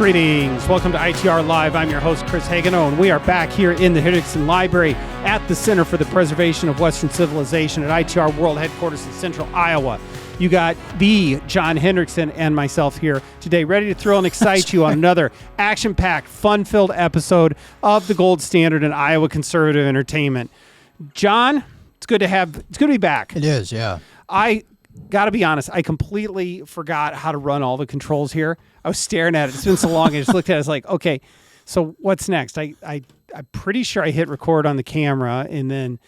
Greetings. Welcome to ITR Live. I'm your host, Chris Hagenow, and we are back here in the Hendrickson Library at the Center for the Preservation of Western Civilization at ITR World Headquarters in Central Iowa. You got the John Hendrickson and myself here today, ready to thrill and excite you on another action-packed, fun-filled episode of the gold standard in Iowa conservative entertainment. John, it's good to be back. It is, yeah. I got to be honest, I completely forgot how to run all the controls here. I was staring at it. It's been so long. I just looked at it. I was like, okay, so what's next? I'm pretty sure I hit record on the camera, and then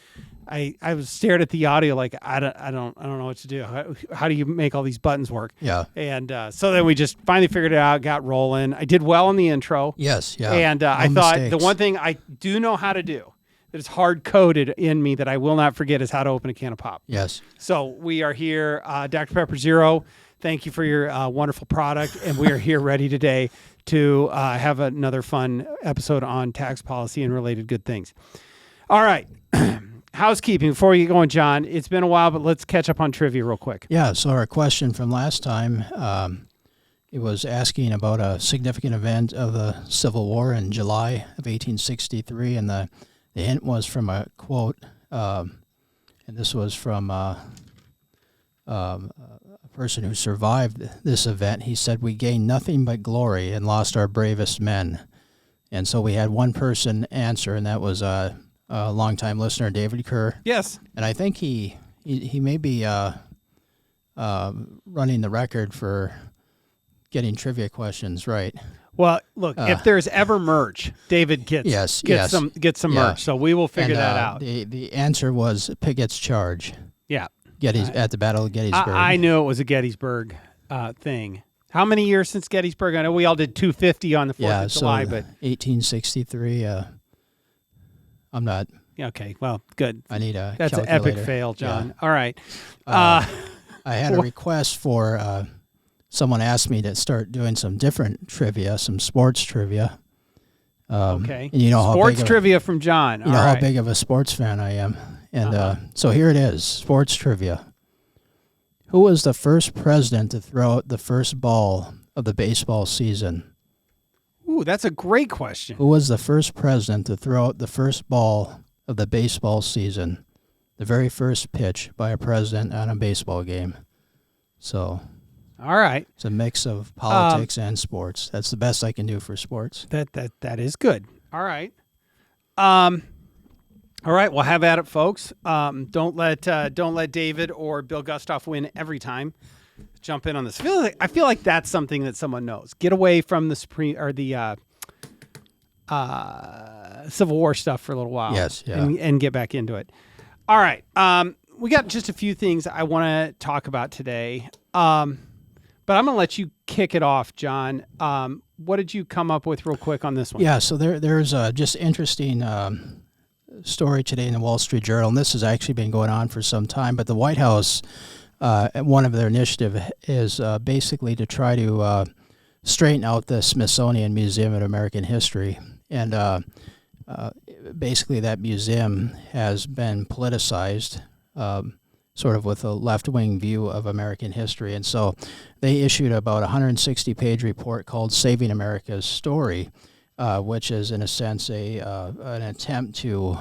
I was stared at the audio like I don't know what to do. How do you make all these buttons work? Yeah. And so then we just finally figured it out, got rolling. I did well in the intro. Yes, yeah. And I thought the one thing I do know how to do that is hard-coded in me that I will not forget is how to open a can of pop. Yes. So we are here, Dr. Pepper Zero. Thank you for your wonderful product, and we are here ready today to have another fun episode on tax policy and related good things. All right. Housekeeping before you get going, John. It's been a while, but let's catch up on trivia real quick. Yeah, so our question from last time, it was asking about a significant event of the Civil War in July of 1863, and the hint was from a quote, and this was from a person who survived this event. He said, "We gained nothing but glory and lost our bravest men." And so we had one person answer, and that was a longtime listener, David Kerr. Yes. And I think he may be running the record for getting trivia questions right. Well, look, if there's ever merch, David gets some merch. So we will figure that out. The answer was Pickett's charge. Yeah. At the Battle of Gettysburg. I knew it was a Gettysburg thing. How many years since Gettysburg? I know we all did 250 on the 4th of July, but 1863. I'm not. Okay, well, good. I need a That's calculator. an epic fail, John. Yeah. All right. I had a request for someone asked me to start doing some different trivia, some sports trivia. Okay. And you know sports trivia from John. You know how big of a sports fan I am. And so here it is, sports trivia. Who was the first president to throw out the first ball of the baseball season? Ooh, that's a great question. Who was the first president to throw out the first ball of the baseball season? The very first pitch by a president on a baseball game. So, all right. It's a mix of politics and sports. That's the best I can do for sports. That is good. All right. All right, well, have at it, folks. Don't let David or Bill Gustav win every time. Jump in on this. I feel like that's something that someone knows. Get away from the Civil War stuff for a little while. Yes, yeah. And get back into it. All right. We got just a few things I want to talk about today. But I'm going to let you kick it off, John. What did you come up with real quick on this one? Yeah, so there's just interesting story today in the Wall Street Journal, and this has actually been going on for some time, but the White House, one of their initiative is basically to try to straighten out the Smithsonian Museum of American History. And basically that museum has been politicized, sort of with a left-wing view of American history. And so they issued about a 160-page report called Saving America's Story, which is, in a sense, an attempt to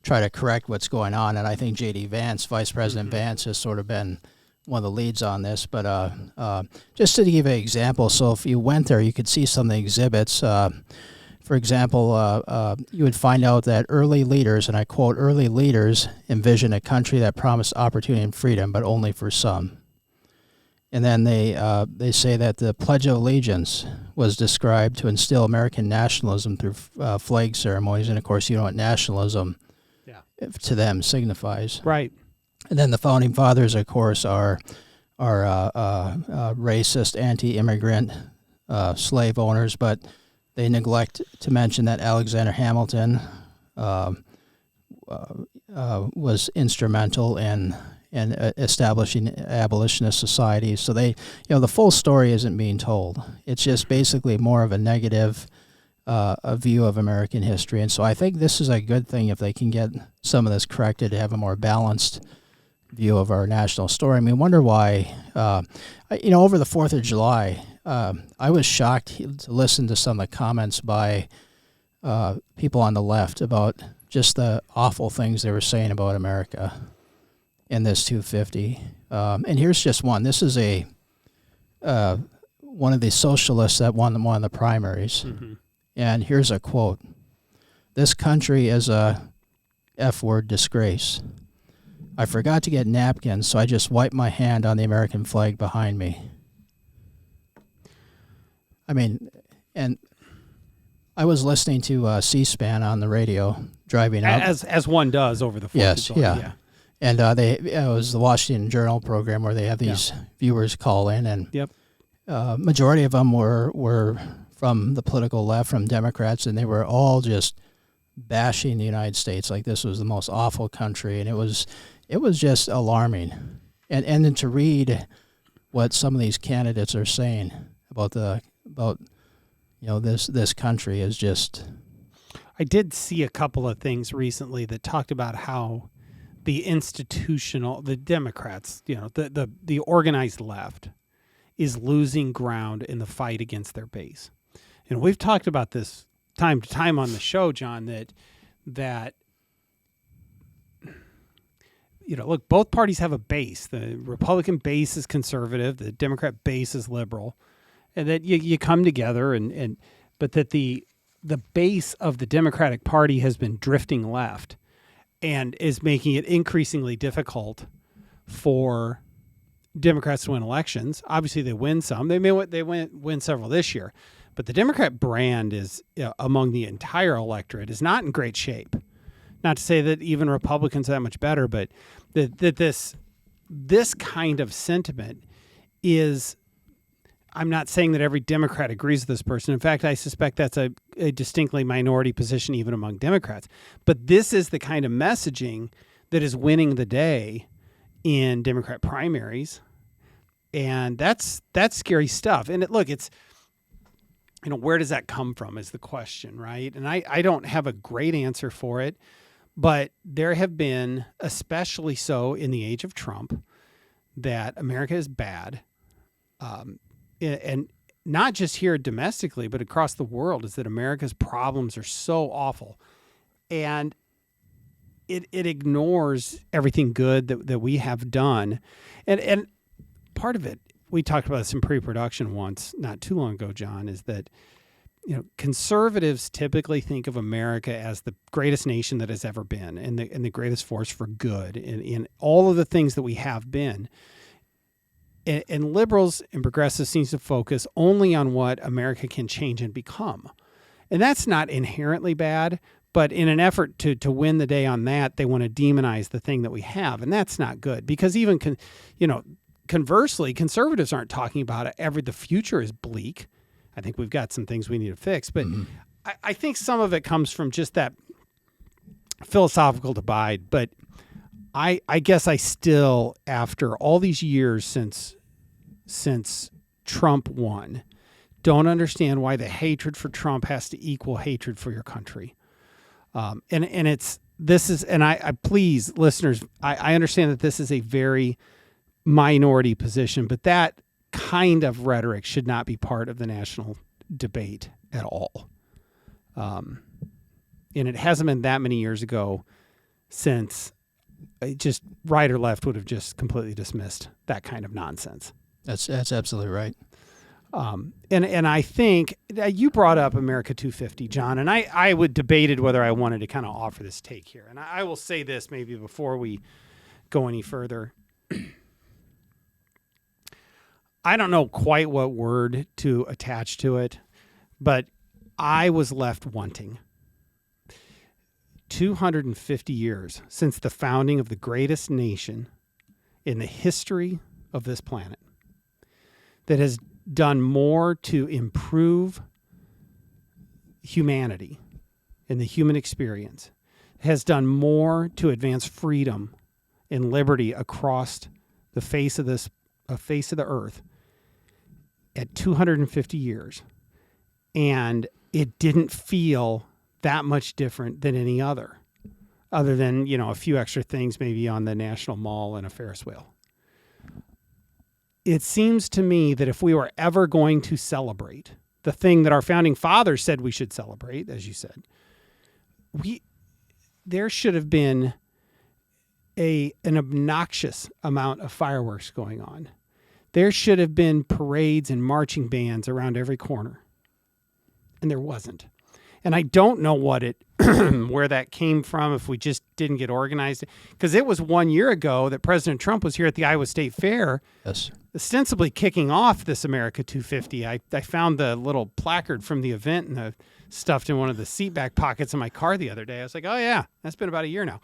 try to correct what's going on. And I think J.D. Vance, Vice President Vance, has sort of been one of the leads on this. But just to give an example, so if you went there, you could see some of the exhibits. For example, you would find out that early leaders, and I quote, "early leaders envisioned a country that promised opportunity and freedom, but only for some." And then they say that the Pledge of Allegiance was described to instill American nationalism through flag ceremonies. And, of course, you know what nationalism to them signifies. Right. And then the Founding Fathers, of course, are racist, anti-immigrant slave owners, but they neglect to mention that Alexander Hamilton was instrumental in establishing abolitionist societies. So the full story isn't being told. It's just basically more of a negative a view of American history. And so I think this is a good thing if they can get some of this corrected to have a more balanced view of our national story. I mean, wonder why, over the 4th of July, I was shocked to listen to some of the comments by people on the left about just the awful things they were saying about America in this 250. And here's just one. This is one of the socialists that won one of the primaries. Mm-hmm. And here's a quote. "This country is a F-word disgrace. I forgot to get napkins, so I just wiped my hand on the American flag behind me." I mean, and I was listening to C-SPAN on the radio driving up. As one does over the 4th Yes, of July. yeah. And it was the Washington Journal program where they have these viewers call in, and majority of them were from the political left, from Democrats, and they were all just bashing the United States like this was the most awful country, and it was just alarming. And then to read what some of these candidates are saying about this country is just. I did see a couple of things recently that talked about how the Democrats, the organized left, is losing ground in the fight against their base. And we've talked about this time to time on the show, John, that look, both parties have a base. The Republican base is conservative, the Democrat base is liberal, and that you come together but that the base of the Democratic Party has been drifting left and is making it increasingly difficult for Democrats to win elections. Obviously, they win some. They win several this year. But the Democrat brand is among the entire electorate is not in great shape. Not to say that even Republicans are that much better, but that this kind of sentiment is. I'm not saying that every Democrat agrees with this person. In fact, I suspect that's a distinctly minority position even among Democrats. But this is the kind of messaging that is winning the day in Democrat primaries, and that's scary stuff. And it's where does that come from is the question, right? And I don't have a great answer for it, but there have been, especially so in the age of Trump, that America is bad. And not just here domestically, but across the world, is that America's problems are so awful. And it ignores everything good that we have done. And part of it, we talked about this in pre-production once, not too long ago, John, is that conservatives typically think of America as the greatest nation that has ever been and the greatest force for good in all of the things that we have been. And liberals and progressives seems to focus only on what America can change and become. And that's not inherently bad, but in an effort to win the day on that, they want to demonize the thing that we have. And that's not good because even, conversely, conservatives aren't talking about it. The future is bleak. I think we've got some things we need to fix. But I think some of it comes from just that philosophical divide. But I guess I still, after all these years since Trump won, don't understand why the hatred for Trump has to equal hatred for your country. I please, listeners, I understand that this is a very minority position, but that kind of rhetoric should not be part of the national debate at all. And it hasn't been that many years ago since just right or left would have just completely dismissed that kind of nonsense. That's absolutely right. And I think you brought up America 250, John, and I would debated whether I wanted to kind of offer this take here. And I will say this maybe before we go any further. I don't know quite what word to attach to it, but I was left wanting. 250 years since the founding of the greatest nation in the history of this planet that has done more to improve humanity and the human experience, has done more to advance freedom and liberty across the face of the earth at 250 years. And it didn't feel that much different than any other than, a few extra things maybe on the National Mall and a Ferris wheel. it seems to me that if we were ever going to celebrate the thing that our founding fathers said we should celebrate, as you said, there should have been an obnoxious amount of fireworks going on. There should have been parades and marching bands around every corner. And there wasn't. And I don't know where that came from, if we just didn't get organized. Because it was 1 year ago that President Trump was here at the Iowa State Fair, Yes. ostensibly kicking off this America 250. I found the little placard from the event and stuffed in one of the seat back pockets of my car the other day. I was like, oh yeah, that's been about a year now.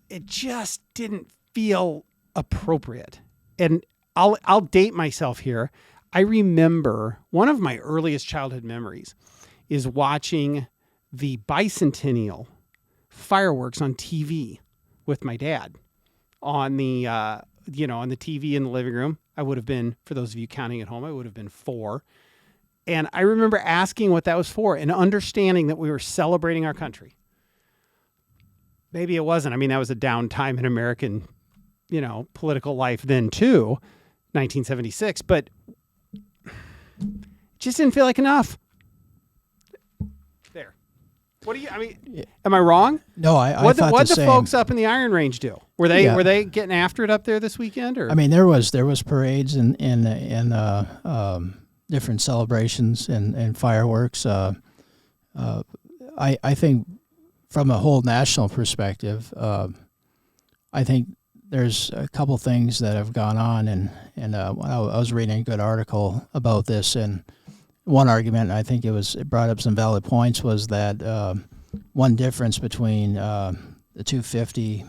It just didn't feel appropriate. And I'll date myself here. I remember one of my earliest childhood memories is watching the bicentennial fireworks on TV with my dad on the on the TV in the living room. I would have been, for those of you counting at home, I would have been 4. And I remember asking what that was for and understanding that we were celebrating our country. Maybe it wasn't. I mean, that was a down time in American, political life then too, 1976, but it just didn't feel like enough. There. Am I wrong? No, I what thought what the the same. folks up in the Iron Range do? Were they getting after it up there this weekend? Or I mean, there was parades and different celebrations and fireworks. I think from a whole national perspective, I think there's a couple things that have gone on, and I was reading a good article about this, and one argument, I think it brought up some valid points, was that one difference between the 250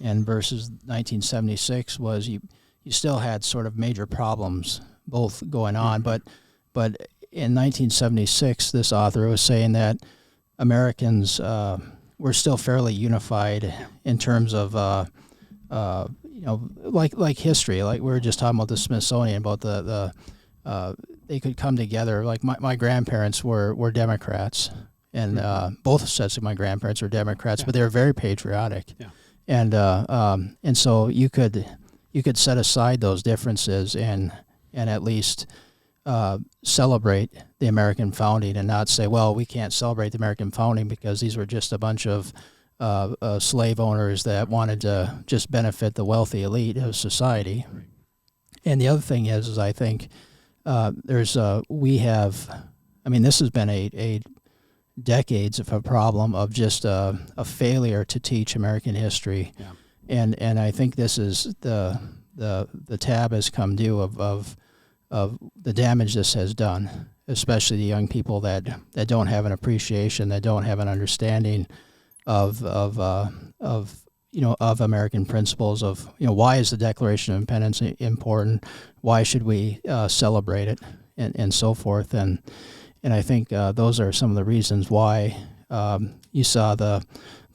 and versus 1976 was you still had sort of major problems both going on, but in 1976, this author was saying that Americans were still fairly unified in terms of like history. Like we were just talking about the Smithsonian, about the they could come together. Like my grandparents were Democrats, and both sets of my grandparents were Democrats, but they were very patriotic. Yeah. And so you could set aside those differences and at least celebrate the American founding, and not say, well, we can't celebrate the American founding because these were just a bunch of slave owners that wanted to just benefit the wealthy elite of society. Right. And the other thing is I think this has been a decades of a problem of just a failure to teach American history. Yeah. And I think this is the tab has come due of the damage this has done, especially the young people that don't have an appreciation, that don't have an understanding of American principles, of why is the Declaration of Independence important, why should we celebrate it, and so forth. And I think those are some of the reasons why you saw the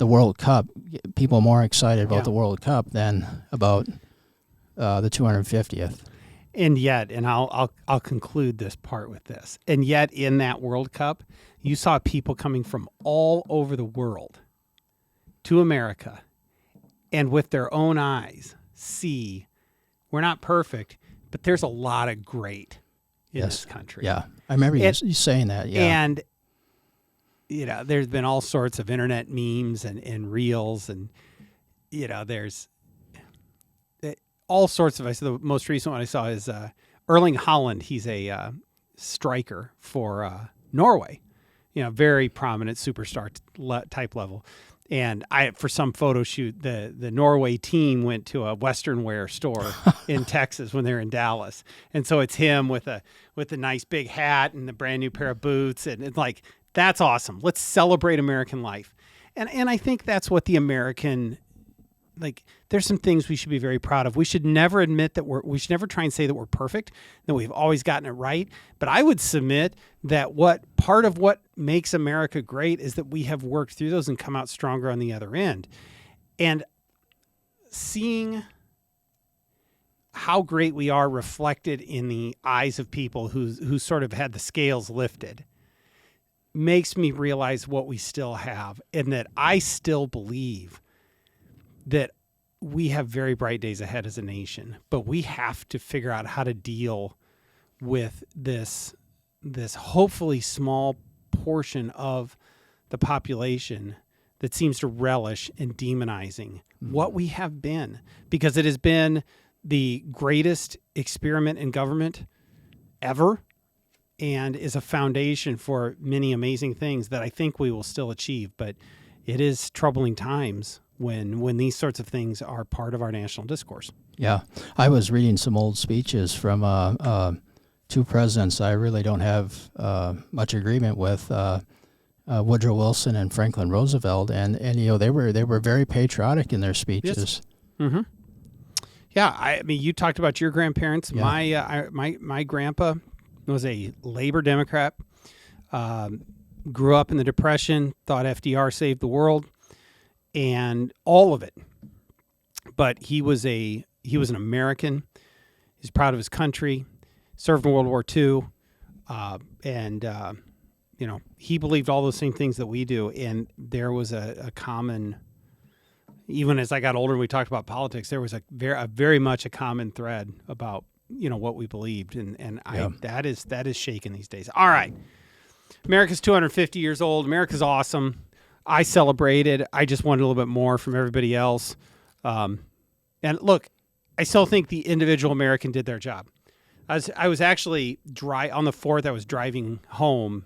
World Cup, people more excited about the World Cup than about the 250th. And yet, and I'll conclude this part with this, and yet in that World Cup, you saw people coming from all over the world to America, and with their own eyes see, we're not perfect, but there's a lot of great in this country. Yeah, I remember you saying that. Yeah, and there's been all sorts of internet memes and reels, and there's all sorts of. The most recent one I saw is Erling Haaland. He's a striker for Norway, very prominent superstar type level. And for some photo shoot, the Norway team went to a Western wear store in Texas when they were in Dallas. And so it's him with a nice big hat and the brand new pair of boots. And it's like, that's awesome. Let's celebrate American life. And I think that's what the American, there's some things we should be very proud of. We should never admit that we should never try and say that we're perfect, that we've always gotten it right. But I would submit that part of what makes America great is that we have worked through those and come out stronger on the other end. And seeing how great we are reflected in the eyes of people who sort of had the scales lifted makes me realize what we still have, and that I still believe that we have very bright days ahead as a nation, but we have to figure out how to deal with this hopefully small portion of the population that seems to relish in demonizing what we have been, because it has been the greatest experiment in government ever and is a foundation for many amazing things that I think we will still achieve. But it is troubling times when these sorts of things are part of our national discourse. Yeah. I was reading some old speeches from two presidents I really don't have much agreement with, Woodrow Wilson and Franklin Roosevelt, and they were very patriotic in their speeches. Yes. Mm-hmm. Yeah, I mean, you talked about your grandparents. Yeah. My grandpa was a labor Democrat. Grew up in the Depression. Thought FDR saved the world, and all of it. But he was an American. He's proud of his country. Served in World War II, and he believed all those same things that we do. And there was a common. Even as I got older, we talked about politics. There was a very much a common thread about what we believed, and that is shaken these days. All right, America's 250 years old. America's awesome. I celebrated. I just wanted a little bit more from everybody else. And look, I still think the individual American did their job. I was actually on the 4th. I was driving home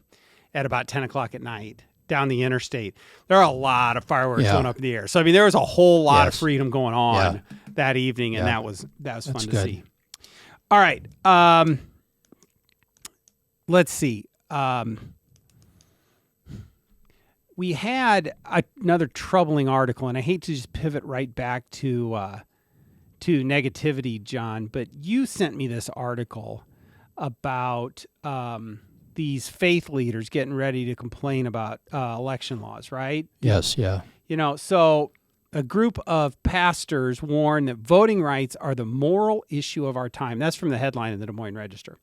at about 10 o'clock at night down the interstate. There are a lot of fireworks going up in the air. So, I mean, there was a whole lot of freedom going on that evening, and that was fun to see. All right. Let's see. We had another troubling article, and I hate to just pivot right back to negativity, John, but you sent me this article about these faith leaders getting ready to complain about election laws, right? Yes, yeah. So a group of pastors warn that voting rights are the moral issue of our time. That's from the headline in the Des Moines Register.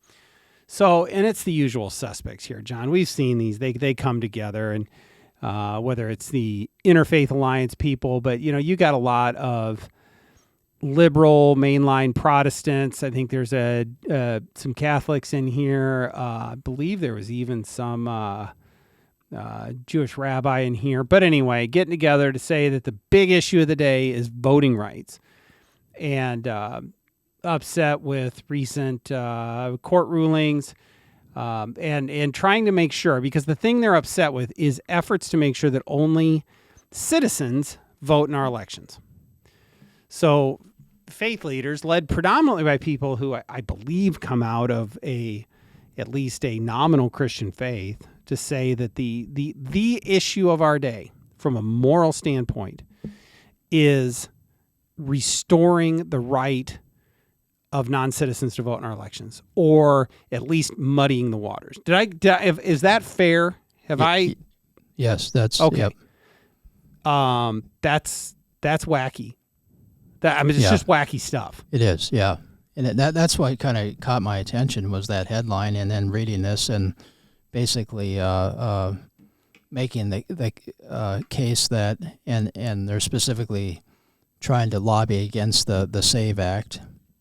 So, and it's the usual suspects here, John. We've seen these. They come together, and whether it's the Interfaith Alliance people, but, you got a lot of liberal mainline Protestants. I think there's some Catholics in here. I believe there was even some Jewish rabbi in here. But anyway, getting together to say that the big issue of the day is voting rights, and upset with recent court rulings, and trying to make sure, because the thing they're upset with is efforts to make sure that only citizens vote in our elections. So faith leaders, led predominantly by people who I believe come out of at least a nominal Christian faith, to say that the issue of our day from a moral standpoint is restoring the right of non-citizens to vote in our elections, or at least muddying the waters. Is that fair? Yes, that's okay. Yep. That's wacky. It's just wacky stuff. It is, yeah. And that's what kind of caught my attention, was that headline, and then reading this and basically making the case that, and they're specifically trying to lobby against the SAVE Act,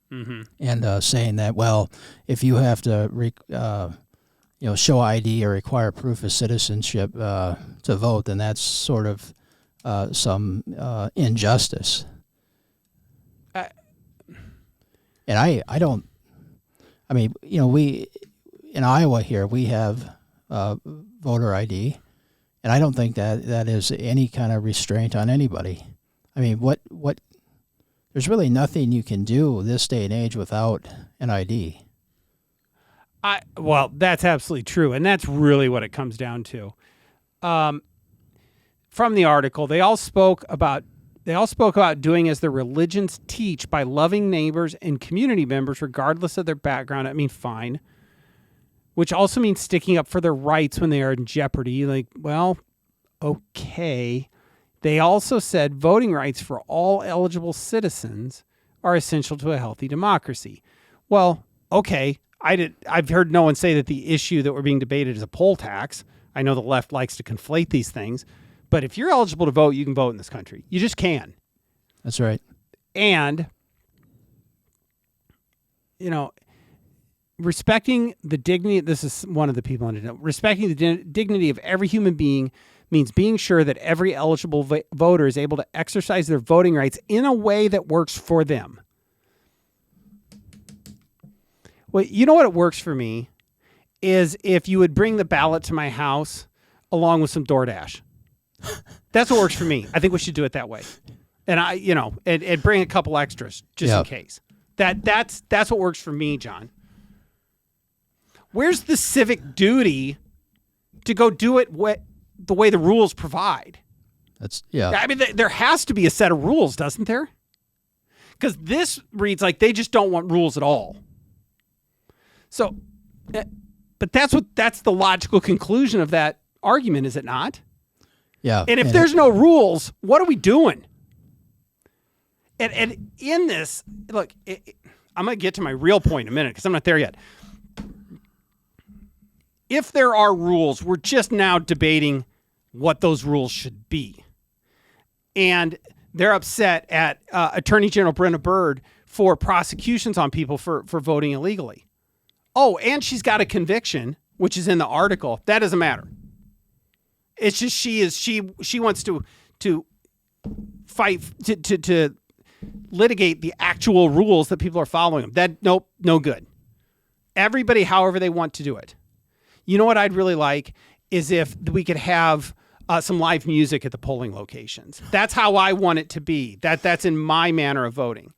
and saying that, well, if you have to show ID or require proof of citizenship to vote, then that's sort of some injustice. And I don't, we, in Iowa here, we have voter ID, and I don't think that is any kind of restraint on anybody. I mean, what, there's really nothing you can do this day and age without an ID. Well, that's absolutely true, and that's really what it comes down to. From the article, they all spoke about doing as their religions teach by loving neighbors and community members regardless of their background. I mean, fine. Which also means sticking up for their rights when they are in jeopardy. Like, well, okay. They also said voting rights for all eligible citizens are essential to a healthy democracy. Well, okay. I've heard no one say that the issue that we're being debated is a poll tax. I know the left likes to conflate these things. But if you're eligible to vote, you can vote in this country. You just can. That's right. And, respecting the dignity, this is one of the people on it, respecting the dignity of every human being means being sure that every eligible voter is able to exercise their voting rights in a way that works for them. Well, you know what it works for me is if you would bring the ballot to my house along with some DoorDash. That's what works for me. I think we should do it that way. And and bring a couple extras just in case. That's what works for me, John. Where's the civic duty to go do it the way the rules provide? I mean, there has to be a set of rules, doesn't there? Because this reads like they just don't want rules at all. So, but that's the logical conclusion of that argument, is it not? Yeah. And if there's no rules, what are we doing? And in this, look, I'm going to get to my real point in a minute because I'm not there yet. If there are rules, we're just now debating what those rules should be. And they're upset at Attorney General Brenna Byrd for prosecutions on people for voting illegally. Oh, and she's got a conviction, which is in the article. That doesn't matter. It's just she wants to fight to litigate the actual rules that people are following them. No good. Everybody, however they want to do it. You know what I'd really like is if we could have some live music at the polling locations. That's how I want it to be. That's in my manner of voting.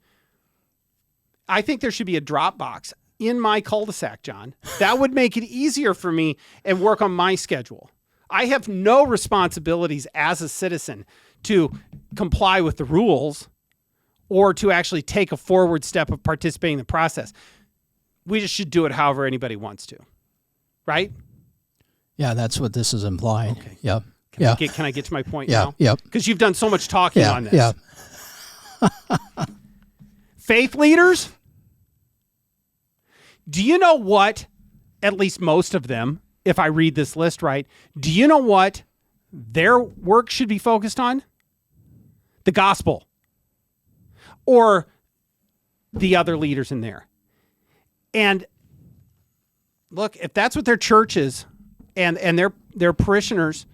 I think there should be a drop box in my cul-de-sac, John. That would make it easier for me and work on my schedule. I have no responsibilities as a citizen to comply with the rules or to actually take a forward step of participating in the process. We just should do it however anybody wants to. Right? Yeah, that's what this is implying. Okay. Yep. Can I get to my point now? Yep. Because you've done so much talking on this. Yeah. Faith leaders, do you know what, at least most of them, if I read this list right, do you know what their work should be focused on? The gospel. Or the other leaders in there. And look, if that's what their church is and their parishioners,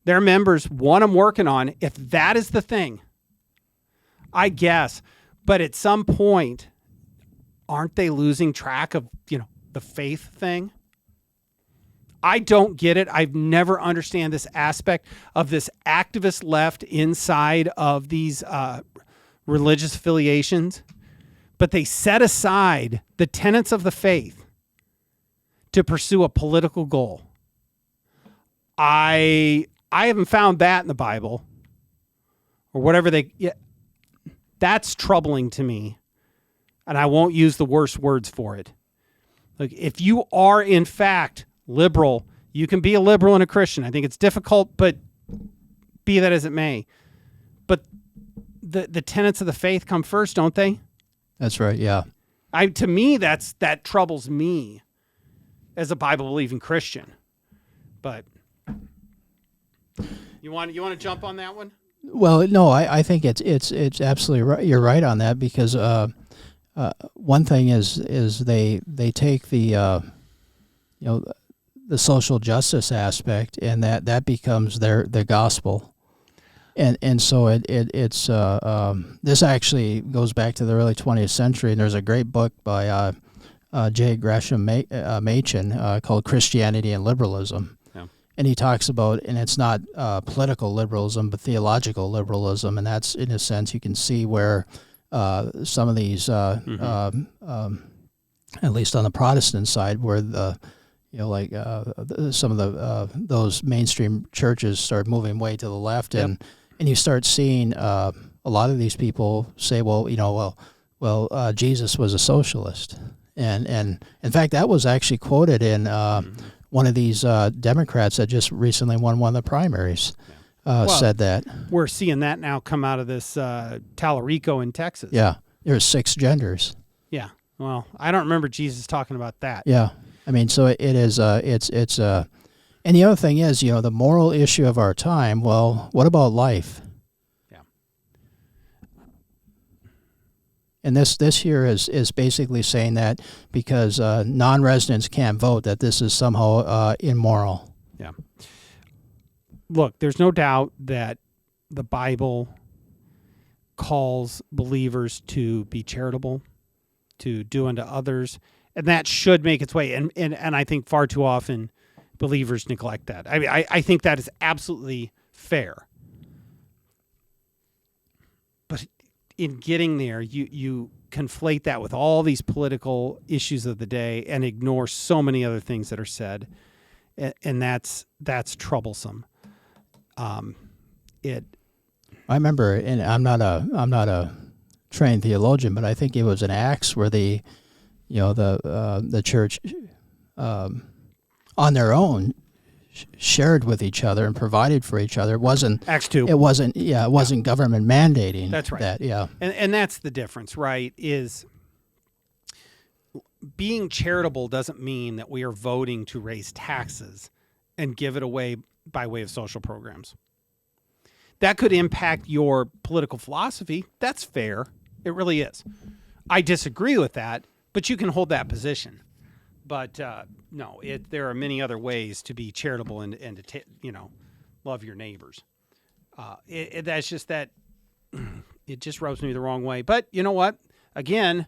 their members want them working on, if that is the thing, I guess. But at some point, aren't they losing track of, the faith thing? I don't get it. I've never understand this aspect of this activist left inside of these religious affiliations. But they set aside the tenets of the faith to pursue a political goal. I haven't found that in the Bible or whatever that's troubling to me. And I won't use the worst words for it. Like, if you are in fact liberal, you can be a liberal and a Christian. I think it's difficult, but be that as it may. But the tenets of the faith come first, don't they? That's right. Yeah. To me, that troubles me as a Bible-believing Christian. But you want to jump on that one? Well, no, I think it's absolutely right. You're right on that because one thing is they take the the social justice aspect and that becomes their gospel, and so it's this actually goes back to the early 20th century, and there's a great book by J. Gresham Machen called Christianity and Liberalism. And he talks about, and it's not political liberalism, but theological liberalism, and that's, in a sense, you can see where some of these, at least on the Protestant side, where some of those mainstream churches start moving way to the left, and you start seeing a lot of these people say, Jesus was a socialist, and in fact that was actually quoted in. One of these Democrats that just recently won one of the primaries said that. We're seeing that now come out of this Tallarico in Texas. Yeah, there's 6 genders. Yeah, well, I don't remember Jesus talking about that. Yeah, I mean, so it is. And the other thing is, the moral issue of our time. Well, what about life? Yeah. And this here is basically saying that because non-residents can't vote, that this is somehow immoral. Yeah. Look, there's no doubt that the Bible calls believers to be charitable, to do unto others, and that should make its way. And I think far too often believers neglect that. I think that is absolutely fair. But in getting there, you conflate that with all these political issues of the day and ignore so many other things that are said, and that's troublesome. I remember, and I'm not a trained theologian, but I think it was in Acts where the church on their own shared with each other and provided for each other. It wasn't Acts 2. It wasn't government mandating. That's right. That, yeah. And that's the difference, right? Is being charitable doesn't mean that we are voting to raise taxes and give it away by way of social programs. That could impact your political philosophy. That's fair. It really is. I disagree with that, but you can hold that position. But no, there are many other ways to be charitable and to love your neighbors. That's just that it just rubs me the wrong way. But you know what? Again,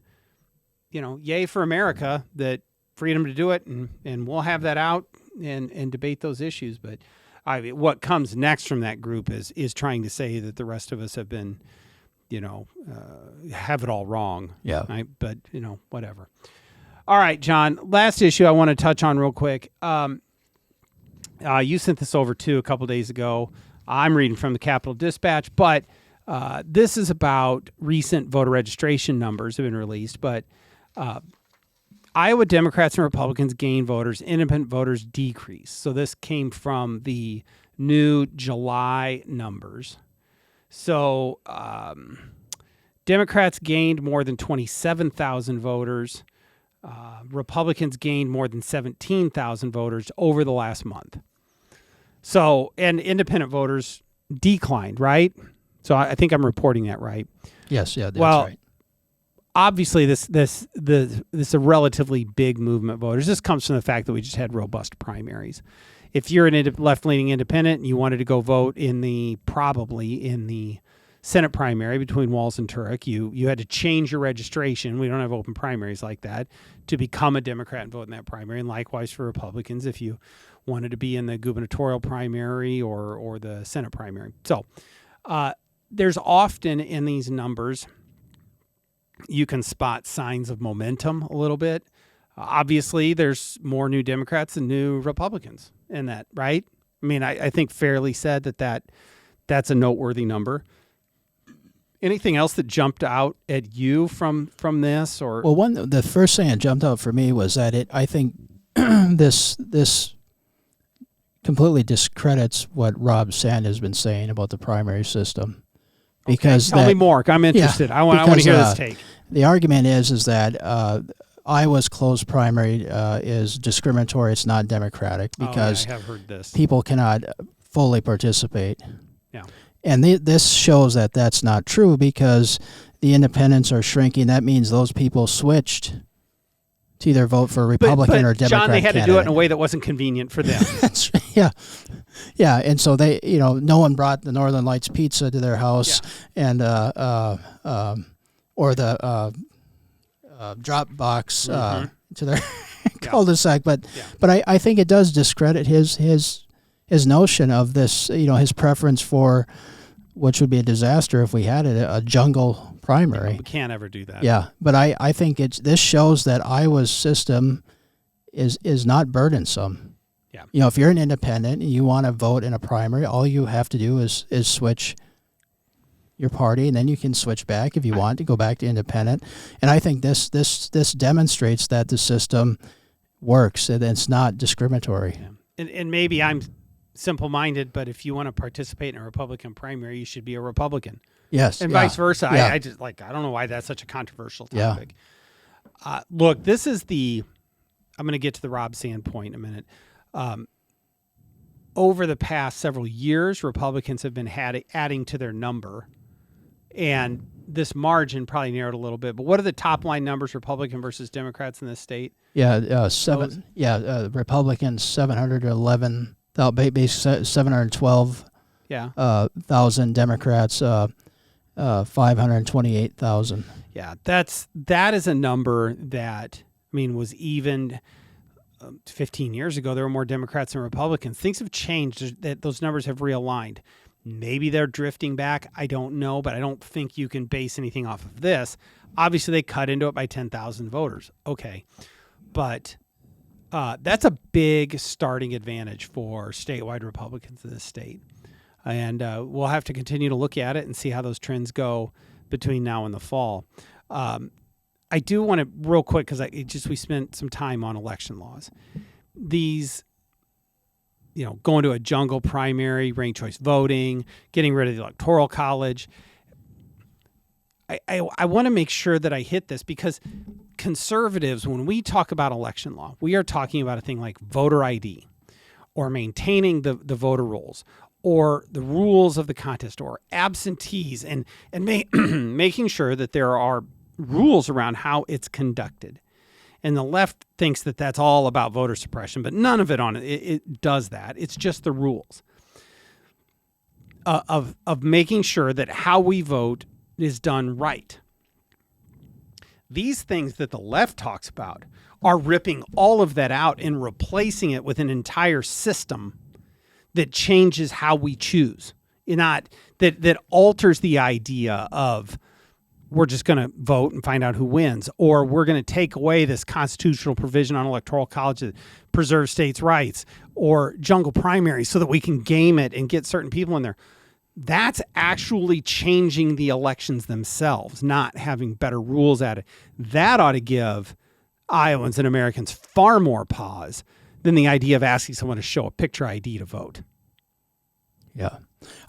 yay for America, that freedom to do it, and we'll have that out and debate those issues. But what comes next from that group is trying to say that the rest of us have been, have it all wrong. Yeah. Right? But whatever. All right, John. Last issue I want to touch on real quick. You sent this over too a couple days ago. I'm reading from the Capitol Dispatch, but this is about recent voter registration numbers have been released. But Iowa Democrats and Republicans gain voters, independent voters decrease. So this came from the new July numbers. So Democrats gained more than 27,000 voters. Republicans gained more than 17,000 voters over the last month. So, and independent voters declined, right? So I think I'm reporting that right. Yes, yeah, that's right. Obviously, this is a relatively big movement of voters. This comes from the fact that we just had robust primaries. If you're an left-leaning independent and you wanted to go vote probably in the Senate primary between Walz and Turek, you had to change your registration. We don't have open primaries like that to become a Democrat and vote in that primary. And likewise for Republicans, if you wanted to be in the gubernatorial primary or the Senate primary. So there's often in these numbers, you can spot signs of momentum a little bit. Obviously, there's more new Democrats than new Republicans in that, right? I mean, I think fairly said that's a noteworthy number. Anything else that jumped out at you from this? Or well, the first thing that jumped out for me was that I think this completely discredits what Rob Sand has been saying about the primary system. Because tell me more. I'm interested. Yeah, I want to hear this take. The argument is that Iowa's closed primary is discriminatory. It's not democratic because I have heard this. People cannot fully participate. Yeah. And this shows that that's not true because the independents are shrinking. That means those people switched to either vote for Republican or Democrat John, they had candidate. to do it in a way that wasn't convenient for them. Yeah. And so they, no one brought the Northern Lights pizza to their house and or the drop box to their cul-de-sac. But I think it does discredit his notion of this, his preference for, which would be a disaster if we had it, a jungle primary. We can't ever do that. Yeah, but I think this shows that Iowa's system is not burdensome. Yeah. If you're an independent and you want to vote in a primary, all you have to do is switch your party, and then you can switch back if you want to go back to independent. And I think this demonstrates that the system works and it's not discriminatory. Yeah. And maybe I'm simple-minded, but if you want to participate in a Republican primary, you should be a Republican. Yes. And vice versa. Yeah. I just I don't know why that's such a controversial topic. Yeah. Look, this is I'm going to get to the Rob Sand point in a minute. Over the past several years, Republicans have been adding to their number, and this margin probably narrowed a little bit, but what are the top line numbers, Republican versus Democrats in this state? Yeah, Republicans 711, basically 712. Yeah. Thousand. Democrats 528,000. Yeah, that is a number that, I mean, was even 15 years ago. There were more Democrats than Republicans. Things have changed. That those numbers have realigned. Maybe they're drifting back. I don't know, but I don't think you can base anything off of this. Obviously, they cut into it by 10,000 voters. Okay, but that's a big starting advantage for statewide Republicans in this state. And we'll have to continue to look at it and see how those trends go between now and the fall. I do want to real quick, because we spent some time on election laws. These, going to a jungle primary, ranked choice voting, getting rid of the Electoral College. I want to make sure that I hit this, because conservatives, when we talk about election law, we are talking about a thing like voter ID, or maintaining the voter rolls, or the rules of the contest, or absentees, and making sure that there are rules around how it's conducted. And the left thinks that that's all about voter suppression, but none of it does that. It's just the rules of making sure that how we vote is done right. These things that the left talks about are ripping all of that out and replacing it with an entire system that changes how we choose, not that alters the idea of we're just going to vote and find out who wins, or we're going to take away this constitutional provision on Electoral College that preserves states' rights, or jungle primaries so that we can game it and get certain people in there. That's actually changing the elections themselves, not having better rules at it. That ought to give Iowans and Americans far more pause than the idea of asking someone to show a picture ID to vote. Yeah.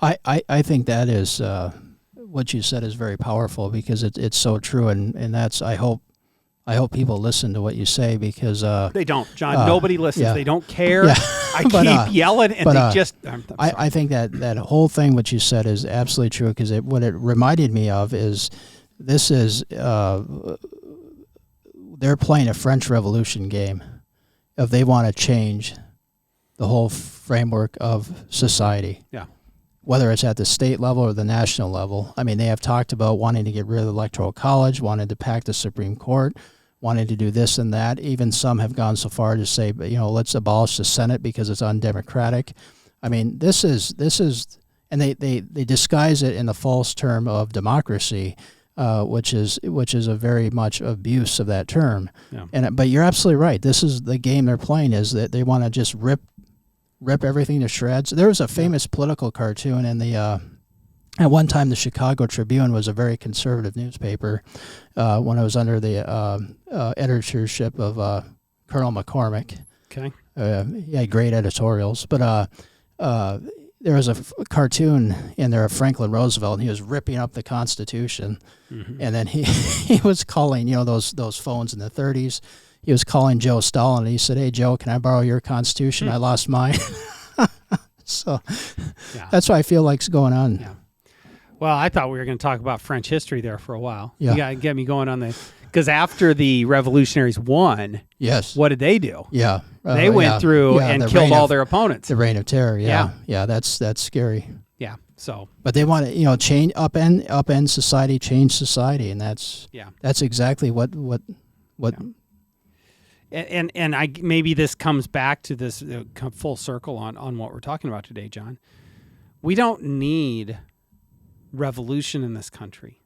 I think that is what you said is very powerful, because it's so true, and that's I hope people listen to what you say, because they don't, John. Nobody listens. Yeah. They don't care. Yeah. I keep yelling, and they just. I think that whole thing what you said is absolutely true, because what it reminded me of is this is they're playing a French Revolution game if they want to change the whole framework of society. Yeah. Whether it's at the state level or the national level. I mean, they have talked about wanting to get rid of the Electoral College, wanted to pack the Supreme Court, wanted to do this and that. Even some have gone so far to say, let's abolish the Senate because it's undemocratic. I mean, this is, and they disguise it in the false term of democracy, which is a very much abuse of that term. Yeah. But you're absolutely right. This is the game they're playing, is that they want to just rip everything to shreds. There was a famous political cartoon in the at one time the Chicago Tribune was a very conservative newspaper when it was under the editorship of Colonel McCormick. Okay. He had great editorials, but there was a cartoon in there of Franklin Roosevelt, and he was ripping up the Constitution, and then he was calling those phones in the 30s. He was calling Joe Stalin, and he said, "Hey, Joe, can I borrow your Constitution? I lost mine." So that's what I feel like's going on. Yeah. Well, I thought we were going to talk about French history there for a while. Yeah. You got to get me going on the, because after the revolutionaries won, yes, what did they do? Yeah. They went through and killed all their opponents. The reign of terror. Yeah. That's scary. Yeah. So, but they want to, change, upend society, change society, and that's exactly what. Yeah. And I maybe this comes back to this full circle on what we're talking about today, John. We don't need revolution in this country,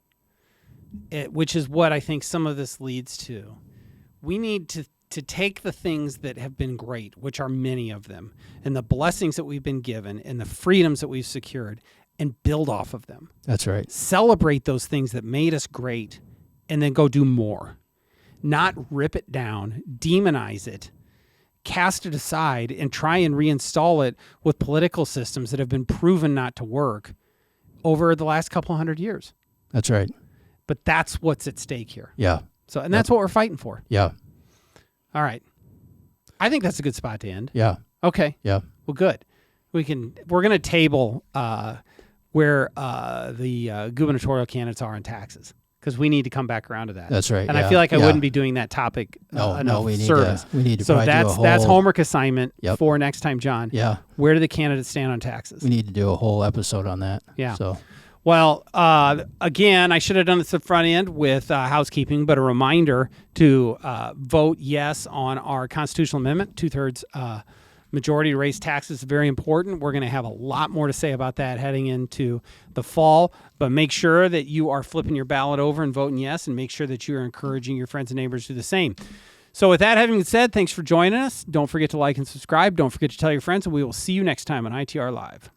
which is what I think some of this leads to. We need to take the things that have been great, which are many of them, and the blessings that we've been given and the freedoms that we've secured, and build off of them. That's right. Celebrate those things that made us great, and then go do more. Not rip it down, demonize it, cast it aside, and try and reinstall it with political systems that have been proven not to work over the last couple hundred years. That's right. But that's what's at stake here. Yeah. So, and that's what we're fighting for. Yeah. All right. I think that's a good spot to end. Yeah. Okay. Yeah. Well, good. We're going to table where the gubernatorial candidates are on taxes, because we need to come back around to that. That's right. And I feel like I wouldn't be doing that topic enough we need service. we need to so probably do a that's whole, homework assignment Yep. for next time, John. Yeah. Where do the candidates stand on taxes? We need to do a whole episode on that. Yeah. So. Well, again, I should have done this at the front end with housekeeping, but a reminder to vote yes on our constitutional amendment. 2/3 majority to raise taxes is very important. We're going to have a lot more to say about that heading into the fall, but make sure that you are flipping your ballot over and voting yes, and make sure that you're encouraging your friends and neighbors to do the same. So with that having been said, thanks for joining us. Don't forget to like and subscribe. Don't forget to tell your friends, and we will see you next time on ITR Live.